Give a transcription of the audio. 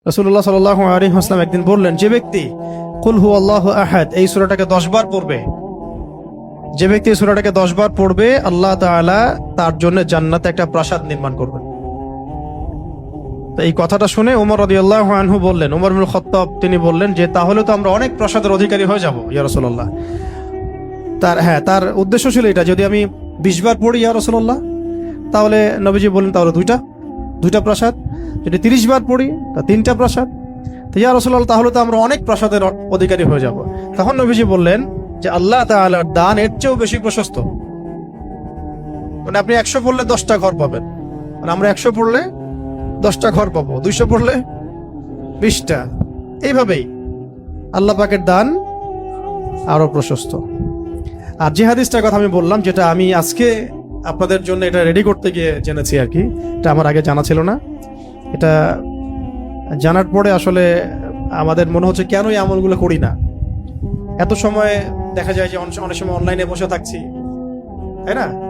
রাসূলুল্লাহ সাল্লাল্লাহু আলাইহি ওয়াসাল্লাম একদিন বললেন, যে ব্যক্তি কুল হুয়াল্লাহু আহাদ এই সূরাটাকে 10 বার পড়বে, যে ব্যক্তি এই সূরাটাকে 10 বার পড়বে, আল্লাহ তাআলা তার জন্য জান্নাতে একটা প্রাসাদ নির্মাণ করবেন। তো এই কথাটা শুনে ওমর রাদিয়াল্লাহু আনহু বললেন, ওমর ইবনুল খাত্তাব তিনি বললেন যে তাহলে তো আমরা অনেক প্রাসাদের অধিকারী হয়ে যাব ইয়া রাসূলুল্লাহ। তার উদ্দেশ্য ছিল এটা, যদি আমি 20 বার পড়ি ইয়া রাসূলুল্লাহ, তাহলে নবীজি বললেন তাহলে দুইটা প্রাসাদ, যদি 30 বার পড়ি তা 3টা প্রাসাদ। তো ইয়া রাসূলুল্লাহ তাহলে তো আমরা অনেক প্রাসাদের অধিকারী হয়ে যাব। তখন নবীজি বললেন যে আল্লাহ তাআলার দান এর চেয়েও বেশি প্রশস্ত। মানে আপনি 100 পড়লে 10টা ঘর পাবেন, মানে আমরা 100 পড়লে 10টা ঘর পাবো, 200 পড়লে 20টা। এইভাবেই আল্লাহ পাকের দান আরো প্রশস্ত। আর যে হাদিসটার কথা আমি বললাম, যেটা আমি আজকে আপনাদের জন্য এটা রেডি করতে গিয়ে জেনেছি আর কি, এটা আমার আগে জানা ছিল না। এটা জানার পরে আসলে আমাদের মনে হচ্ছে কেন এই আমলগুলো করি না। এত সময় দেখা যায় যে অনেক সময় অনলাইনে বসে থাকছি, তাই না?